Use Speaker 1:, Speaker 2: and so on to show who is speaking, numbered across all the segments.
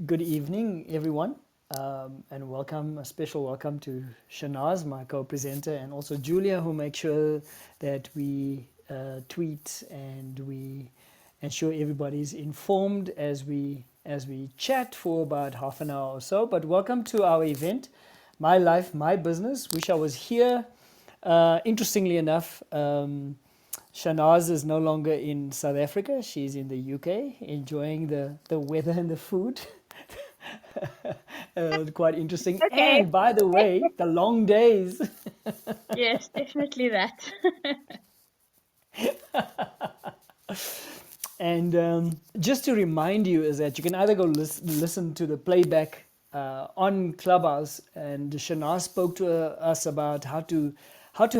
Speaker 1: good evening, everyone, and welcome, a special welcome to Shanaaz, my co-presenter, and also Julia, who makes sure that we tweet and we ensure everybody's informed as we chat for about half an hour or so. But welcome to our event, My Life, My Business. Wish I was here. Interestingly enough, Shanaaz is no longer in South Africa. She's in the UK, enjoying the weather and the food. Quite interesting.
Speaker 2: Okay.
Speaker 1: And by the way, the long days.
Speaker 2: Yes, definitely that.
Speaker 1: And just to remind you is that you can either go listen to the playback on Clubhouse, and Shana spoke to us about how to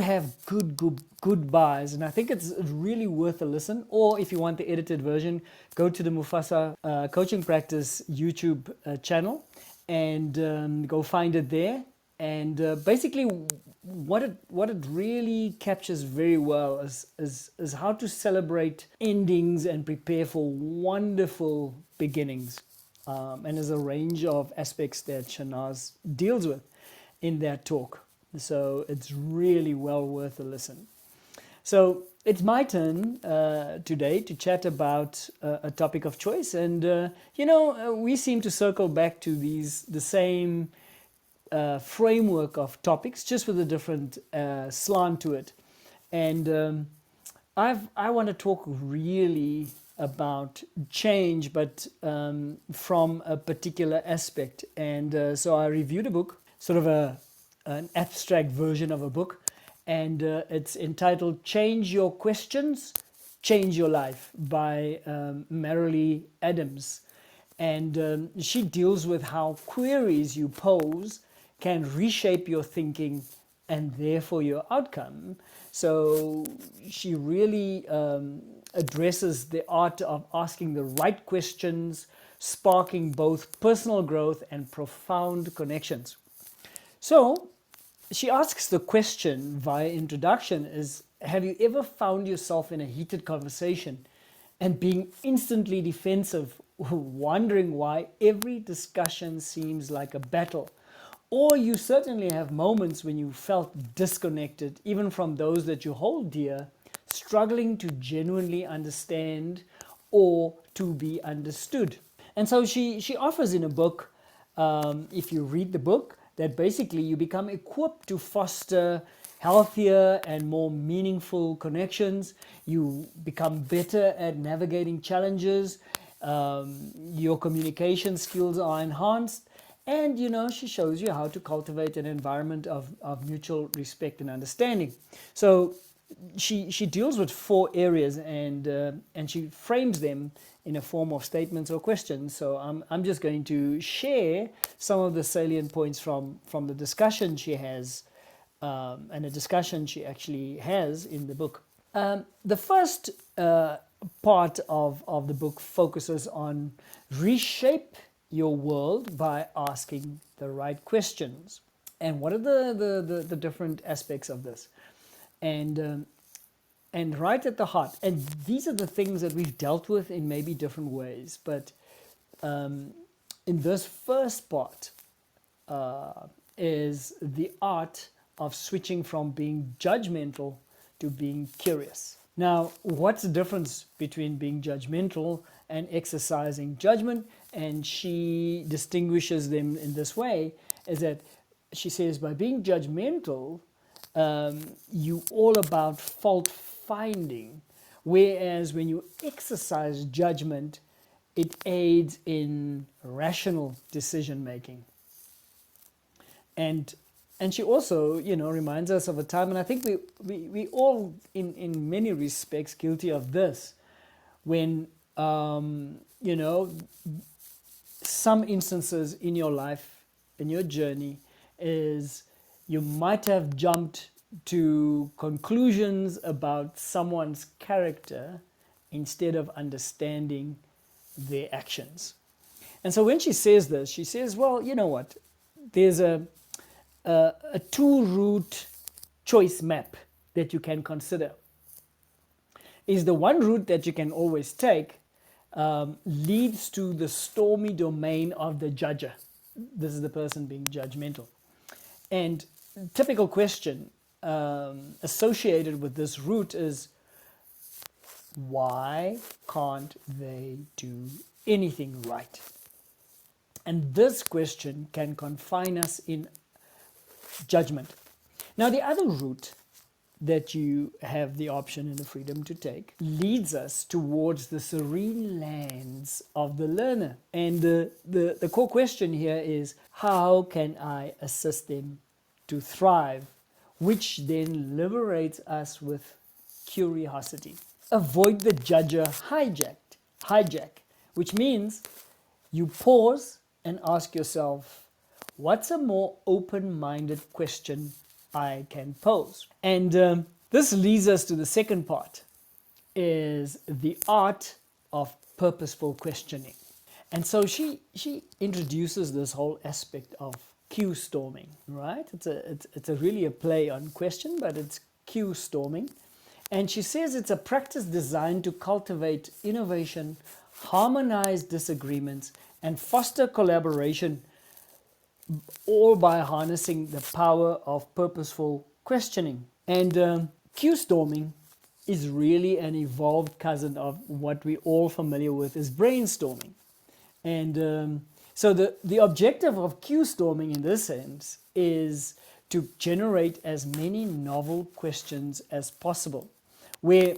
Speaker 1: have good buys, and I think it's really worth a listen. Or if you want the edited version, go to the Mufasa Coaching Practice YouTube channel and go find it there. And basically, what it really captures very well is how to celebrate endings and prepare for wonderful beginnings. And there's a range of aspects that Shanaaz deals with in that talk. So it's really well worth a listen. So it's my turn today to chat about a topic of choice, and we seem to circle back to the same framework of topics, just with a different slant to it. And I want to talk really about change, but from a particular aspect. And so I reviewed a book, sort of an abstract version of a book, and it's entitled "Change Your Questions, Change Your Life" by Marilee Adams. And she deals with how queries you pose can reshape your thinking and therefore your outcome. So she really addresses the art of asking the right questions, sparking both personal growth and profound connections. So she asks the question via introduction is, have you ever found yourself in a heated conversation and being instantly defensive, wondering why every discussion seems like a battle? Or you certainly have moments when you felt disconnected, even from those that you hold dear, struggling to genuinely understand or to be understood. And so she offers in a book, if you read the book, that basically you become equipped to foster healthier and more meaningful connections. You become better at navigating challenges. Your communication skills are enhanced. And, she shows you how to cultivate an environment of mutual respect and understanding. So she deals with 4 areas, and she frames them in a form of statements or questions. So I'm just going to share some of the salient points from the discussion she has, and a discussion she actually has in the book. The first part of the book focuses on reshape your world by asking the right questions. And what are the different aspects of this? And right at the heart, and these are the things that we've dealt with in maybe different ways, but in this first part is the art of switching from being judgmental to being curious. Now, what's the difference between being judgmental and exercising judgment? And she distinguishes them in this way, is that she says by being judgmental, you all about fault finding, whereas when you exercise judgment, it aids in rational decision making. And she also, reminds us of a time, and I think we all, in many respects, guilty of this, when, some instances in your life, in your journey, is you might have jumped to conclusions about someone's character instead of understanding their actions. And so when she says this, she says, well, you know what? There's a 2-route choice map that you can consider. Is the one route that you can always take, leads to the stormy domain of the judger. This is the person being judgmental. And typical question associated with this root is, why can't they do anything right? And this question can confine us in judgment. Now, the other route that you have the option and the freedom to take leads us towards the serene lands of the learner. And the core question here is, how can I assist them to thrive? Which then liberates us with curiosity. Avoid the judger hijack, which means you pause and ask yourself, what's a more open-minded question I can pose? And this leads us to the second part, is the art of purposeful questioning. And so she introduces this whole aspect of cue storming, right? It's really a play on question, but it's cue storming. And she says it's a practice designed to cultivate innovation, harmonize disagreements, and foster collaboration, all by harnessing the power of purposeful questioning. And cue storming is really an evolved cousin of what we're all familiar with as brainstorming. And so the objective of cue storming in this sense is to generate as many novel questions as possible, where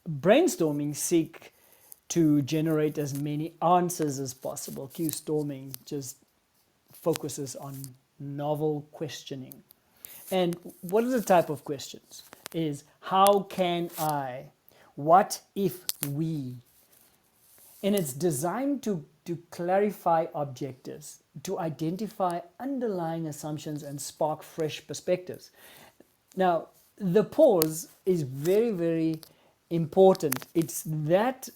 Speaker 1: brainstorming seek to generate as many answers as possible. Cue storming just focuses on novel questioning. And what are the type of questions? Is how can I? What if we? And it's designed to clarify objectives, to identify underlying assumptions and spark fresh perspectives. Now, the pause is very, very important. It's that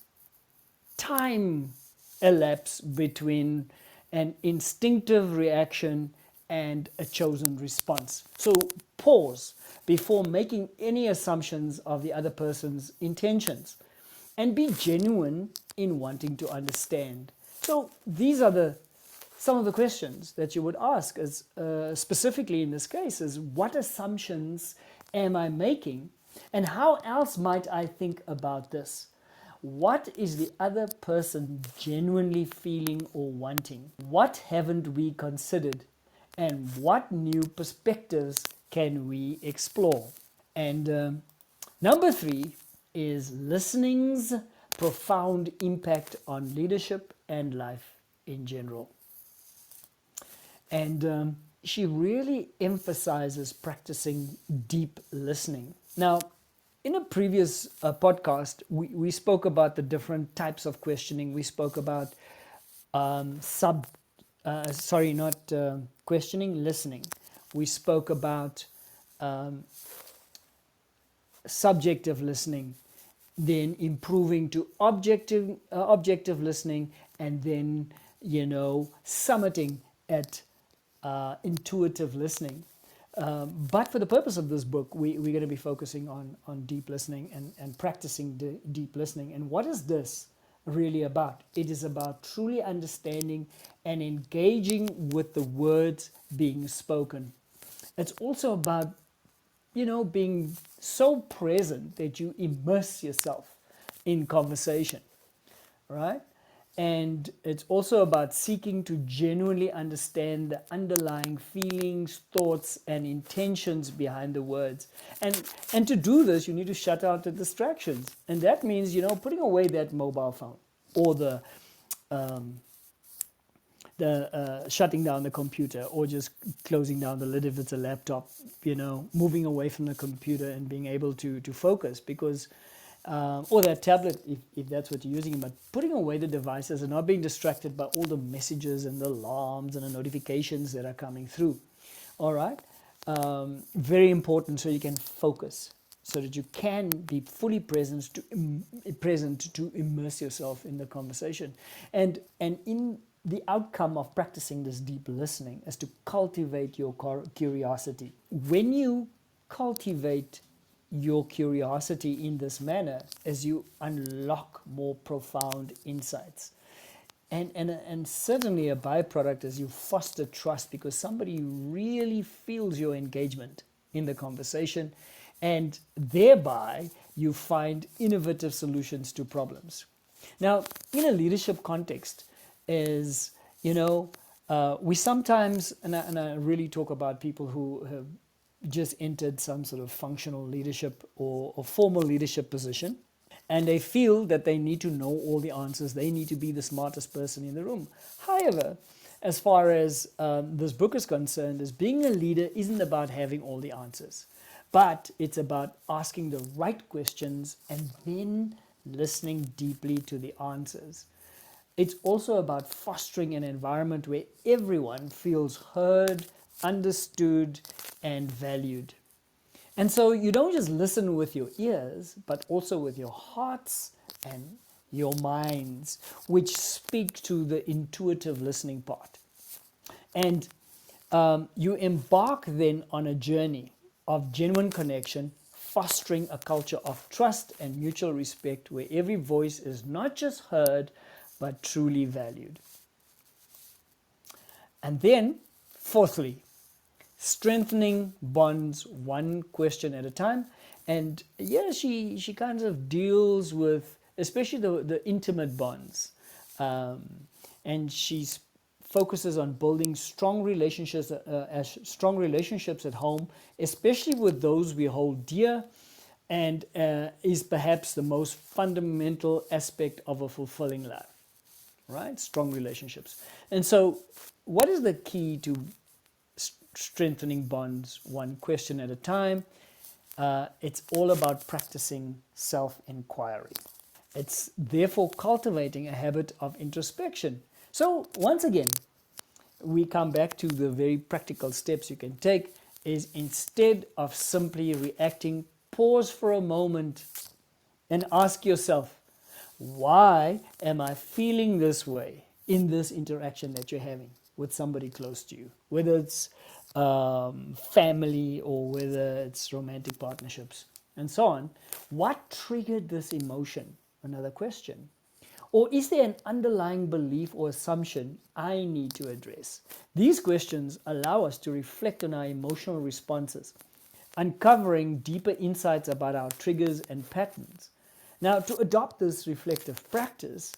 Speaker 1: time elapse between an instinctive reaction and a chosen response. So pause before making any assumptions of the other person's intentions, and be genuine in wanting to understand. So these are some of the questions that you would ask, as specifically in this case, is what assumptions am I making, and how else might I think about this? What is the other person genuinely feeling or wanting? What haven't we considered? And what new perspectives can we explore? And number 3 is listening's profound impact on leadership and life in general. And she really emphasizes practicing deep listening. Now, in a previous podcast, we spoke about the different types of questioning. We spoke about questioning, listening. We spoke about subjective listening, then improving to objective listening, and then, summiting at intuitive listening. But for the purpose of this book, we're going to be focusing on deep listening and practicing deep listening. And what is this really about? It is about truly understanding and engaging with the words being spoken. It's also about, being so present that you immerse yourself in conversation, right? And it's also about seeking to genuinely understand the underlying feelings, thoughts, and intentions behind the words. And to do this, you need to shut out the distractions. And that means, putting away that mobile phone, or the shutting down the computer, or just closing down the lid if it's a laptop, moving away from the computer and being able to focus, because or that tablet, if that's what you're using, but putting away the devices and not being distracted by all the messages and the alarms and the notifications that are coming through. All right? Very important, so you can focus, so that you can be fully present to immerse yourself in the conversation. And in the outcome of practicing this deep listening is to cultivate your curiosity. When you cultivate your curiosity in this manner as you unlock more profound insights. And certainly a byproduct is you foster trust because somebody really feels your engagement in the conversation, and thereby you find innovative solutions to problems. Now, in a leadership context, is we sometimes, and I really talk about people who have just entered some sort of functional leadership or formal leadership position, and they feel that they need to know all the answers. They need to be the smartest person in the room. However, as far as this book is concerned, is being a leader isn't about having all the answers, but it's about asking the right questions and then listening deeply to the answers. It's also about fostering an environment where everyone feels heard, understood, and valued. And so you don't just listen with your ears, but also with your hearts and your minds, which speak to the intuitive listening part. And you embark then on a journey of genuine connection, fostering a culture of trust and mutual respect where every voice is not just heard, but truly valued. And then, fourthly, strengthening bonds one question at a time. And yeah, she kind of deals with especially the intimate bonds, um, and she focuses on building strong relationships at home, especially with those we hold dear, and is perhaps the most fundamental aspect of a fulfilling life, right? Strong relationships. And so what is the key to strengthening bonds one question at a time? It's all about practicing self-inquiry. It's therefore cultivating a habit of introspection. So once again, we come back to the very practical steps you can take is instead of simply reacting, pause for a moment and ask yourself, why am I feeling this way in this interaction that you're having with somebody close to you, whether it's family or whether it's romantic partnerships and so on? What triggered this emotion? Another question. Or is there an underlying belief or assumption I need to address? These questions allow us to reflect on our emotional responses, uncovering deeper insights about our triggers and patterns. Now, to adopt this reflective practice,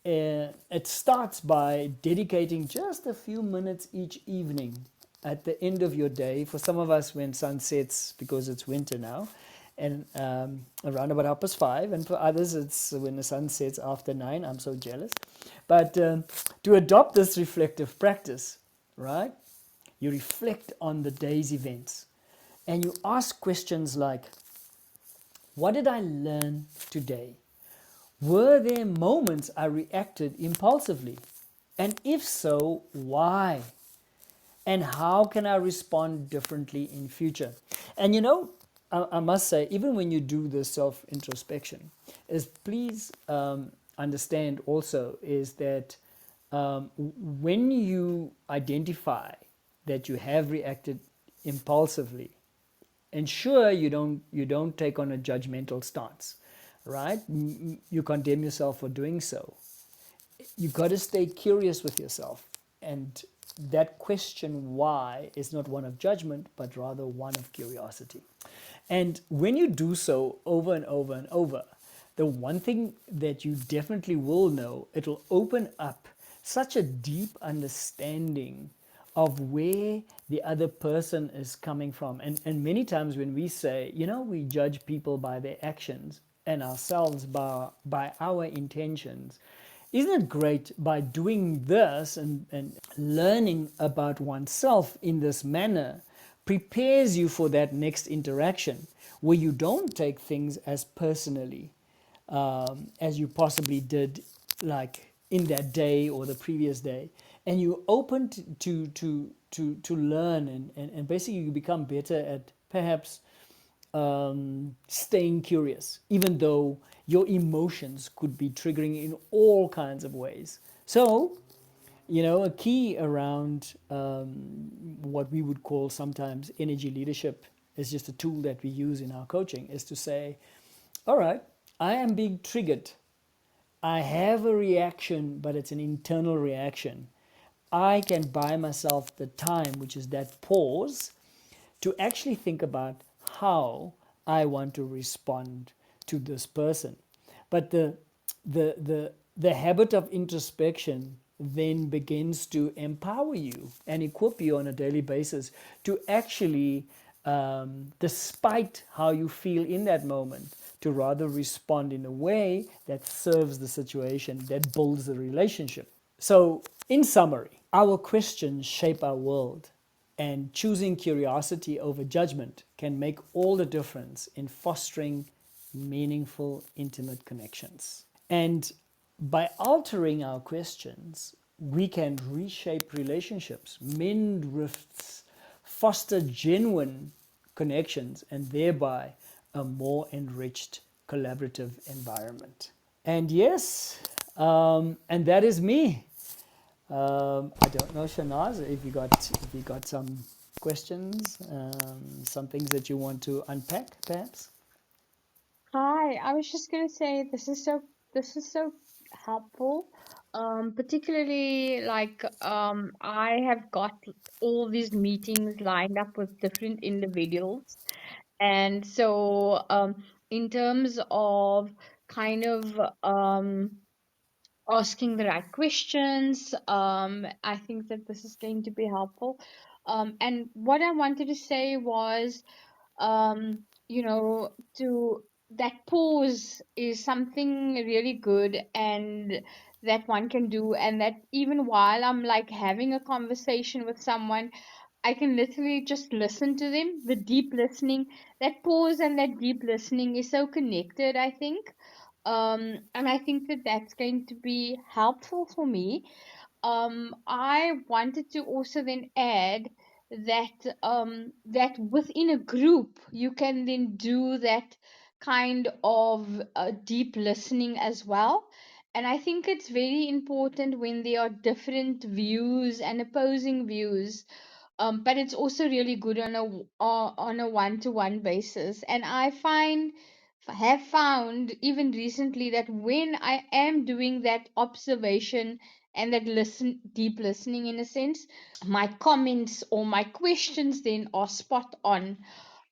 Speaker 1: it starts by dedicating just a few minutes each evening at the end of your day. For some of us, when sun sets, because it's winter now, and around about 5:30, and for others, it's when the sun sets after 9. I'm so jealous. But to adopt this reflective practice, right? You reflect on the day's events, and you ask questions like, what did I learn today? Were there moments I reacted impulsively? And if so, why? And how can I respond differently in future? And I must say, even when you do this self-introspection, is please understand also is that when you identify that you have reacted impulsively, ensure you don't take on a judgmental stance, right? You condemn yourself for doing so. You got to stay curious with yourself, and that question why is not one of judgment but rather one of curiosity. And when you do so over and over and over, the one thing that you definitely will know, it'll open up such a deep understanding of where the other person is coming from. And many times when we say, we judge people by their actions and ourselves by our intentions, isn't it great by doing this and learning about oneself in this manner prepares you for that next interaction where you don't take things as personally as you possibly did, like in that day or the previous day, and you're open to learn, and basically you become better at perhaps staying curious, even though your emotions could be triggering in all kinds of ways. So, a key around what we would call sometimes energy leadership It's just a tool that we use in our coaching, is to say, all right, I am being triggered. I have a reaction, but it's an internal reaction. I can buy myself the time, which is that pause, to actually think about how I want to respond to this person. But the habit of introspection then begins to empower you and equip you on a daily basis to actually, despite how you feel in that moment, to rather respond in a way that serves the situation, that builds the relationship. So, in summary, our questions shape our world, and choosing curiosity over judgment can make all the difference in fostering meaningful, intimate connections. And by altering our questions, we can reshape relationships, mend rifts, foster genuine connections, and thereby a more enriched collaborative environment. And yes, and that is me. I don't know, Shanaaz, if you got some questions, some things that you want to unpack, perhaps.
Speaker 2: Hi, I was just gonna say this is so helpful. Particularly like I have got all these meetings lined up with different individuals. And so in terms of kind of asking the right questions, I think that this is going to be helpful. And what I wanted to say was to that pause is something really good and that one can do, and that even while I'm like having a conversation with someone, I can literally just listen to them. The deep listening, that pause and that deep listening is so connected, I think. And I think that that's going to be helpful for me. I wanted to also then add that within a group you can then do that kind of deep listening as well. And I think it's very important when there are different views and opposing views, but it's also really good on a one-to-one basis. And have found even recently that when I am doing that observation and that deep listening in a sense, my comments or my questions then are spot on.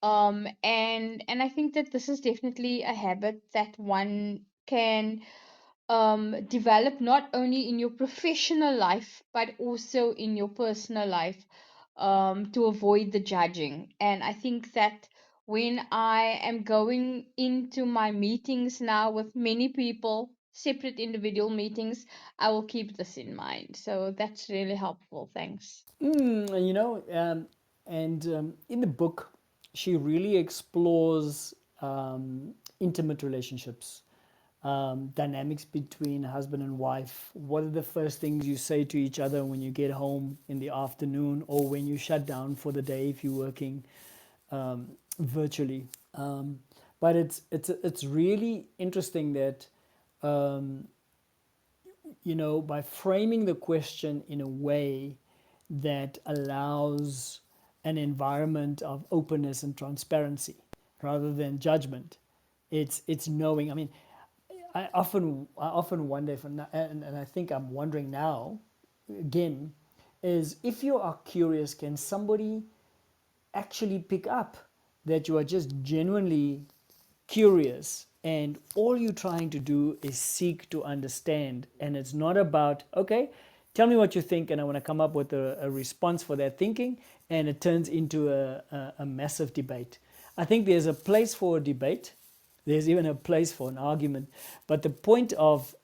Speaker 2: And I think that this is definitely a habit that one can develop not only in your professional life but also in your personal life, to avoid the judging. And I think that when I am going into my meetings now with many people, separate individual meetings, I will keep this in mind. So that's really helpful. Thanks.
Speaker 1: And in the book, she really explores intimate relationships, dynamics between husband and wife. What are the first things you say to each other when you get home in the afternoon, or when you shut down for the day if you're working virtually? Um, but it's really interesting that, um, by framing the question in a way that allows an environment of openness and transparency rather than judgment. It's knowing. I mean, I often wonder, and I think I'm wondering now again, is if you are curious, can somebody actually pick up that you are just genuinely curious, and all you're trying to do is seek to understand, and it's not about, okay, tell me what you think and I want to come up with a response for that thinking, and it turns into a massive debate. I think there's a place for a debate, there's even a place for an argument, but the point of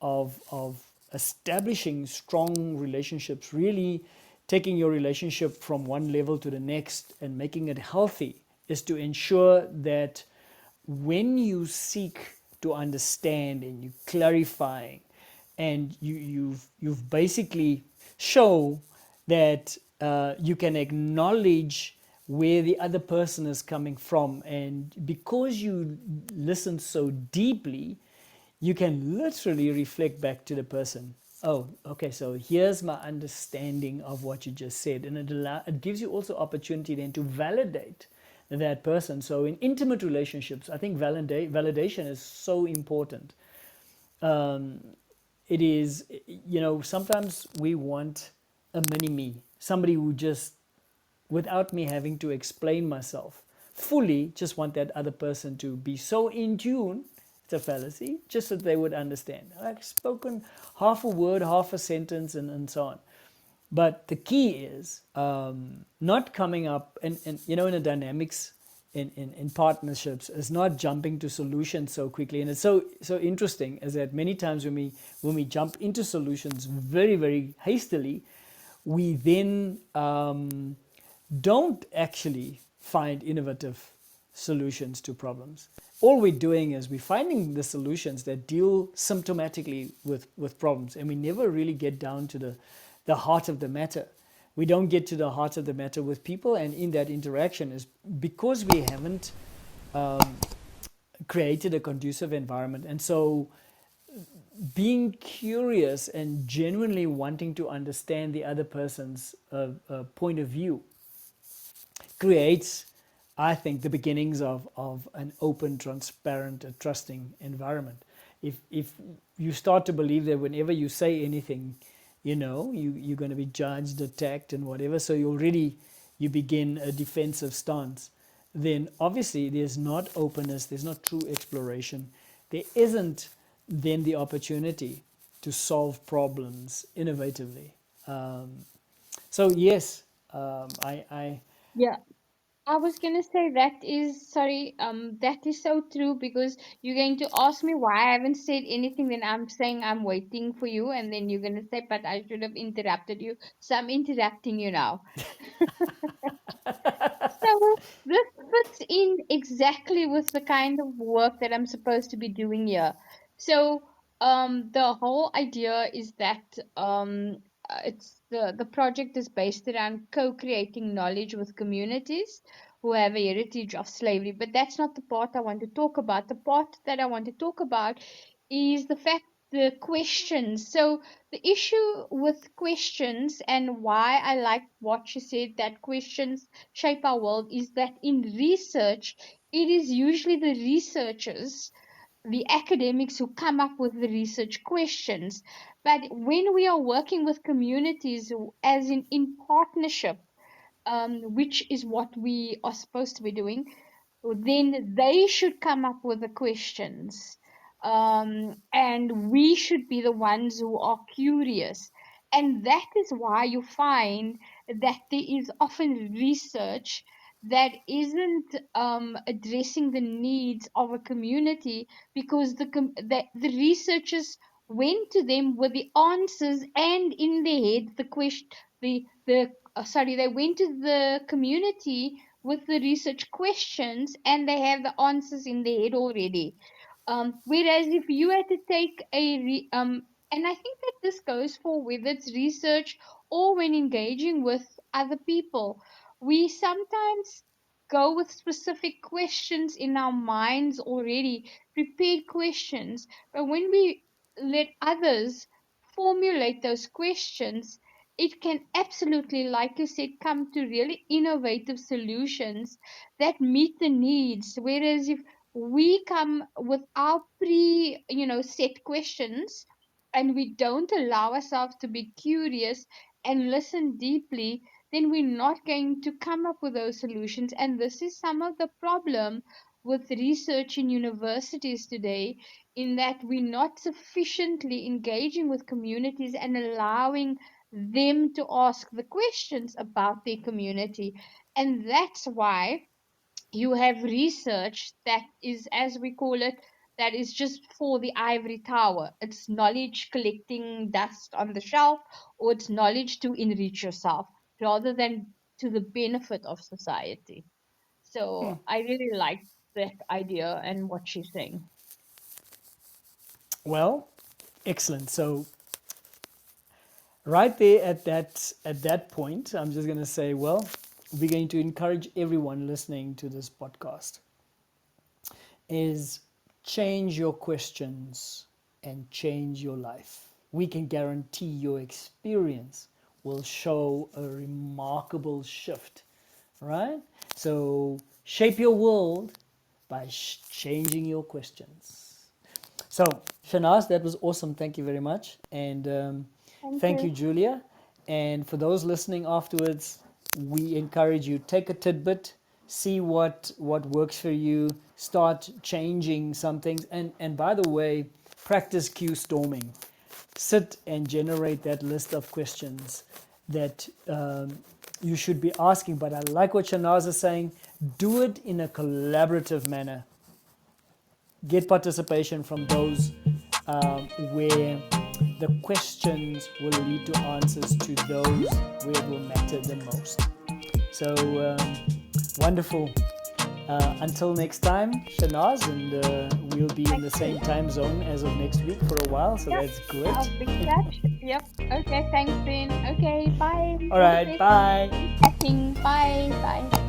Speaker 1: establishing strong relationships, really taking your relationship from one level to the next and making it healthy, is to ensure that when you seek to understand and you clarifying, and you've basically show that you can acknowledge where the other person is coming from, and because you listen so deeply, you can literally reflect back to the person. Oh, okay, so here's my understanding of what you just said, and it gives you also opportunity then to validate that person. So in intimate relationships, I think validation is so important. um, it is, sometimes we want a mini me, somebody who just, without me having to explain myself fully, just want that other person to be so in tune. It's a fallacy, just that they would understand. I've spoken half a word, half a sentence, and so on. But the key is not coming up, and in a dynamics, in partnerships, is not jumping to solutions so quickly. And it's so interesting is that many times when we jump into solutions very, very hastily, we then don't actually find innovative solutions to problems. All we're doing is we're finding the solutions that deal symptomatically with problems, and we never really get down to the heart of the matter. We don't get to the heart of the matter with people, and in that interaction is because we haven't created a conducive environment. And so being curious and genuinely wanting to understand the other person's point of view creates, I think, the beginnings of an open, transparent, trusting environment. If you start to believe that whenever you say anything, you're going to be judged, attacked, and whatever, so you begin a defensive stance, then obviously there's not openness, there's not true exploration, there isn't then the opportunity to solve problems innovatively. So yes, I
Speaker 2: Yeah. I was gonna say that is sorry, that is so true because you're going to ask me why I haven't said anything, then I'm saying I'm waiting for you, and then you're gonna say, but I should have interrupted you. So I'm interrupting you now. So this fits in exactly with the kind of work that I'm supposed to be doing here. So the whole idea is that it's the project is based around co-creating knowledge with communities who have a heritage of slavery. But that's not the part I want to talk about. The part that I want to talk about is the questions. So the issue with questions and why I like what you said, that questions shape our world, is that in research, it is usually the researchers, the academics, who come up with the research questions. But when we are working with communities, as in partnership, which is what we are supposed to be doing, then they should come up with the questions. And we should be the ones who are curious. And that is why you find that there is often research that isn't addressing the needs of a community, because the researchers went to them with the answers, and in their head the question the sorry, they went to the community with the research questions, and they have the answers in their head already. Whereas if you had to take and I think that this goes for whether it's research or when engaging with other people, we sometimes go with specific questions in our minds already, prepared questions. But when we let others formulate those questions, it can absolutely, like you said, come to really innovative solutions that meet the needs. Whereas if we come with our set questions, and we don't allow ourselves to be curious and listen deeply, then we're not going to come up with those solutions. And this is some of the problem with research in universities today, in that we're not sufficiently engaging with communities and allowing them to ask the questions about their community. And that's why you have research that is, as we call it, that is just for the ivory tower. It's knowledge collecting dust on the shelf, or it's knowledge to enrich yourself rather than to the benefit of society. So I really like that idea and what she's saying.
Speaker 1: Well, excellent. So right there at that point, I'm just going to say, well, we're going to encourage everyone listening to this podcast is change your questions and change your life. We can guarantee your experience will show a remarkable shift, right? So shape your world by changing your questions. So, Shanaaz, that was awesome. Thank you very much. And
Speaker 2: Thank
Speaker 1: thank you,
Speaker 2: you.
Speaker 1: Julia. And for those listening afterwards, we encourage you, take a tidbit, see what works for you, start changing some things. And by the way, practice Q storming. Sit and generate that list of questions that you should be asking. But I like what Shanaaz is saying. Do it in a collaborative manner. Get participation from those where the questions will lead to answers to those where it will matter the most. So wonderful. Until next time, Shanaaz, and we'll be in
Speaker 2: Thank
Speaker 1: the
Speaker 2: you.
Speaker 1: same time zone as of next week for a while, so
Speaker 2: Yep.
Speaker 1: that's good.
Speaker 2: I'll be catch. Yep. Okay. Thanks, then. Okay. Bye.
Speaker 1: All
Speaker 2: All the
Speaker 1: right,
Speaker 2: best.
Speaker 1: bye.
Speaker 2: Keep chatting. Bye. Bye.